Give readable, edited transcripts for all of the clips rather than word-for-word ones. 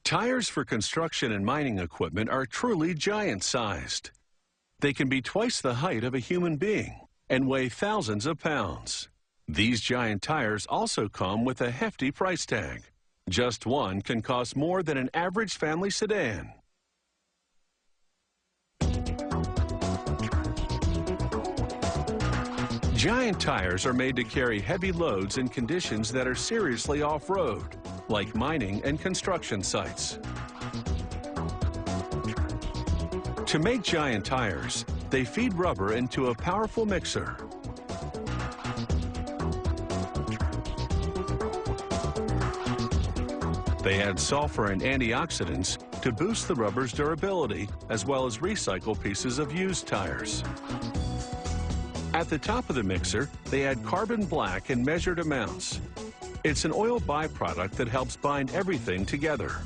Tires for construction and mining equipment are truly giant-sized. They can be twice the height of a human being and weigh thousands of pounds. These giant tires also come with a hefty price tag. Just one can cost more than an average family sedan. Giant tires are made to carry heavy loads in conditions that are seriously off-road, like mining and construction sites. To make giant tires, they feed rubber into a powerful mixer. They add sulfur and antioxidants to boost the rubber's durability, as well as recycle pieces of used tires. At the top of the mixer, they add carbon black in measured amounts. It's an oil byproduct that helps bind everything together.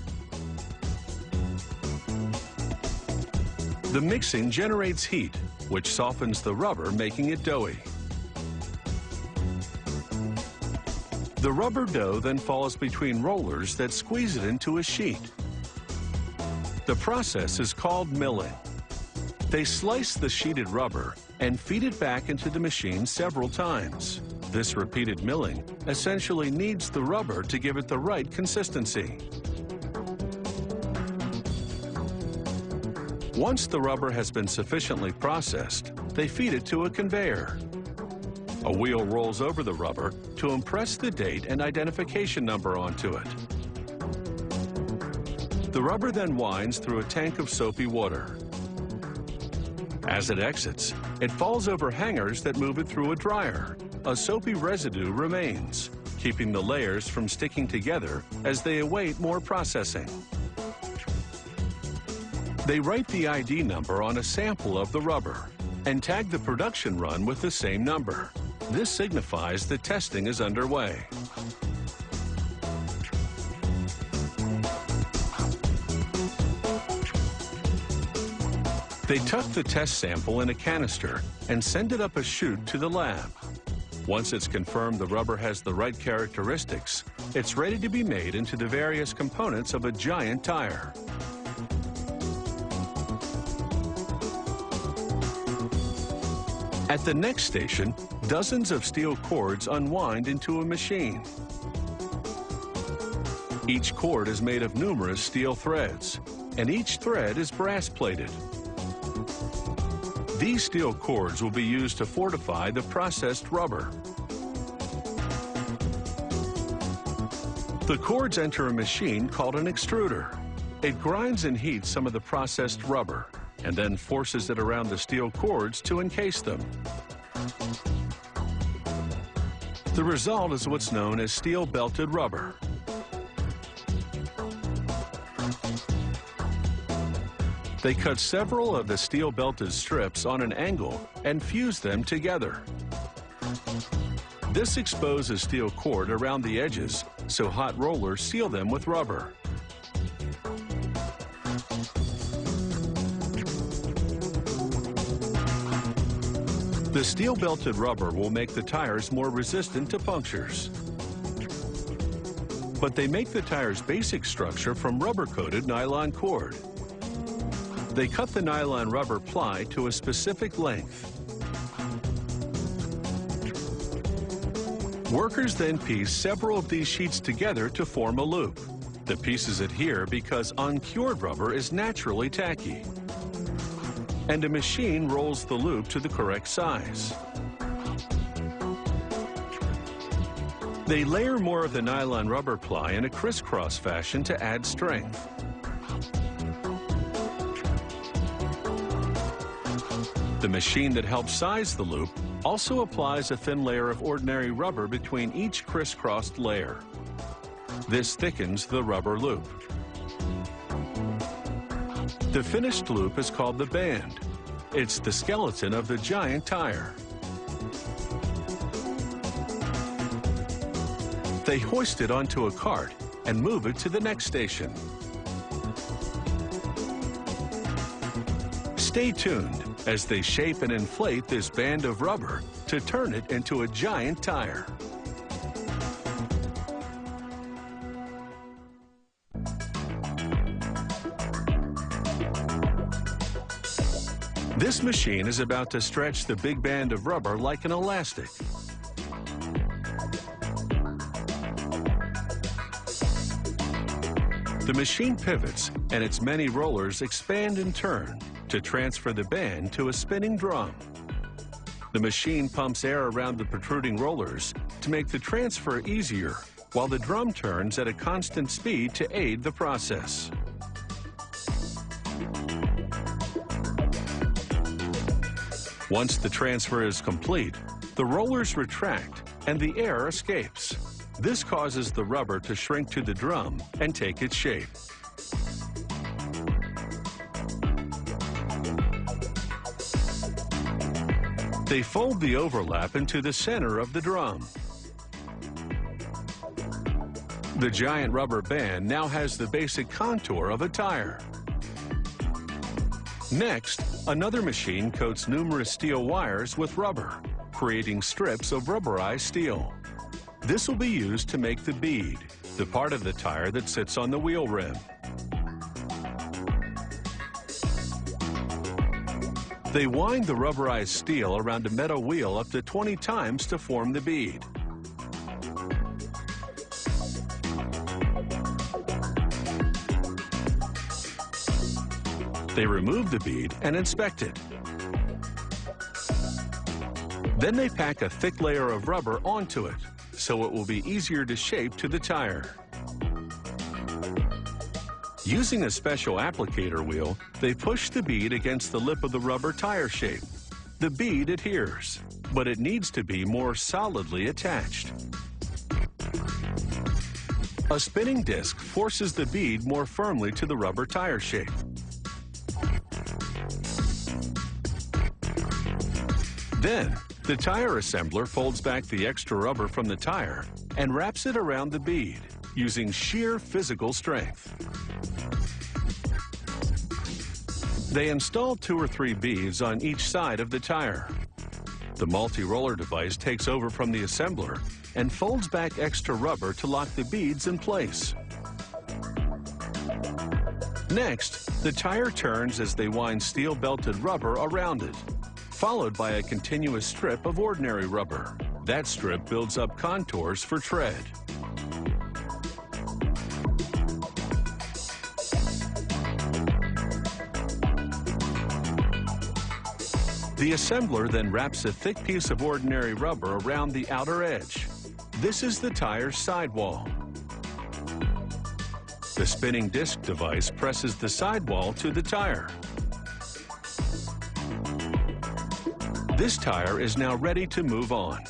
The mixing generates heat, which softens the rubber, making it doughy. The rubber dough then falls between rollers that squeeze it into a sheet. The process is called milling. They slice the sheeted rubber and feed it back into the machine several times. This repeated milling essentially kneads the rubber to give it the right consistency. Once the rubber has been sufficiently processed, they feed it to a conveyor. A wheel rolls over the rubber to impress the date and identification number onto it. The rubber then winds through a tank of soapy water. As it exits, it falls over hangers that move it through a dryer. A soapy residue remains, keeping the layers from sticking together as they await more processing. They write the ID number on a sample of the rubber and tag the production run with the same number. This signifies that testing is underway. They tuck the test sample in a canister and send it up a chute to the lab. Once it's confirmed the rubber has the right characteristics, it's ready to be made into the various components of a giant tire. At the next station, dozens of steel cords unwind into a machine. Each cord is made of numerous steel threads, and each thread is brass-plated. These steel cords will be used to fortify the processed rubber. The cords enter a machine called an extruder. It grinds and heats some of the processed rubber and then forces it around the steel cords to encase them. The result is what's known as steel-belted rubber. They cut several of the steel-belted strips on an angle and fuse them together. This exposes steel cord around the edges, so hot rollers seal them with rubber. The steel-belted rubber will make the tires more resistant to punctures. But they make the tire's basic structure from rubber-coated nylon cord. They cut the nylon rubber ply to a specific length. Workers then piece several of these sheets together to form a loop. The pieces adhere because uncured rubber is naturally tacky. And a machine rolls the loop to the correct size. They layer more of the nylon rubber ply in a crisscross fashion to add strength. The machine that helps size the loop also applies a thin layer of ordinary rubber between each crisscrossed layer. This thickens the rubber loop. The finished loop is called the band. It's the skeleton of the giant tire. They hoist it onto a cart and move it to the next station. Stay tuned as they shape and inflate this band of rubber to turn it into a giant tire. This machine is about to stretch the big band of rubber like an elastic. The machine pivots, and its many rollers expand and turn to transfer the band to a spinning drum. The machine pumps air around the protruding rollers to make the transfer easier, while the drum turns at a constant speed to aid the process. Once the transfer is complete, the rollers retract and the air escapes. This causes the rubber to shrink to the drum and take its shape. They fold the overlap into the center of the drum. The giant rubber band now has the basic contour of a tire. Next, another machine coats numerous steel wires with rubber, creating strips of rubberized steel. This will be used to make the bead, the part of the tire that sits on the wheel rim. They wind the rubberized steel around a metal wheel up to 20 times to form the bead. They remove the bead and inspect it. Then they pack a thick layer of rubber onto it, so it will be easier to shape to the tire. Using a special applicator wheel, they push the bead against the lip of the rubber tire shape. The bead adheres, but it needs to be more solidly attached. A spinning disc forces the bead more firmly to the rubber tire shape. Then, the tire assembler folds back the extra rubber from the tire and wraps it around the bead using sheer physical strength. They install 2 or 3 beads on each side of the tire. The multi-roller device takes over from the assembler and folds back extra rubber to lock the beads in place. Next, the tire turns as they wind steel-belted rubber around it, followed by a continuous strip of ordinary rubber. That strip builds up contours for tread. The assembler then wraps a thick piece of ordinary rubber around the outer edge. This is the tire's sidewall. The spinning disc device presses the sidewall to the tire. This tire is now ready to move on.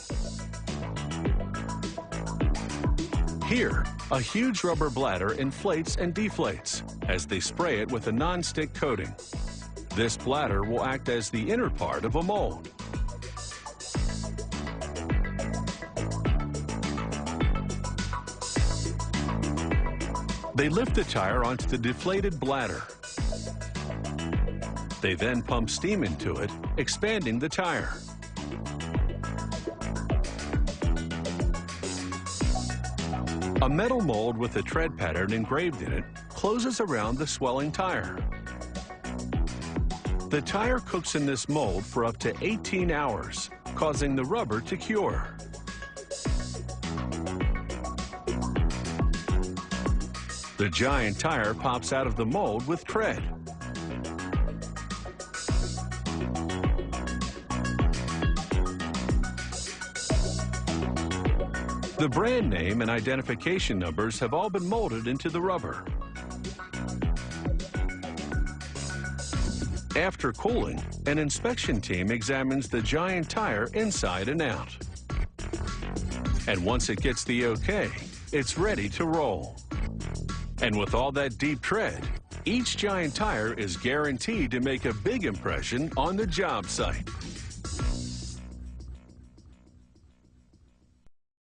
Here, a huge rubber bladder inflates and deflates as they spray it with a non-stick coating. This bladder will act as the inner part of a mold. They lift the tire onto the deflated bladder. They then pump steam into it, expanding the tire. A metal mold with a tread pattern engraved in it closes around the swelling tire. The tire cooks in this mold for up to 18 hours, causing the rubber to cure. The giant tire pops out of the mold with tread. The brand name and identification numbers have all been molded into the rubber. After cooling, an inspection team examines the giant tire inside and out. And once it gets the okay, it's ready to roll. And with all that deep tread, each giant tire is guaranteed to make a big impression on the job site.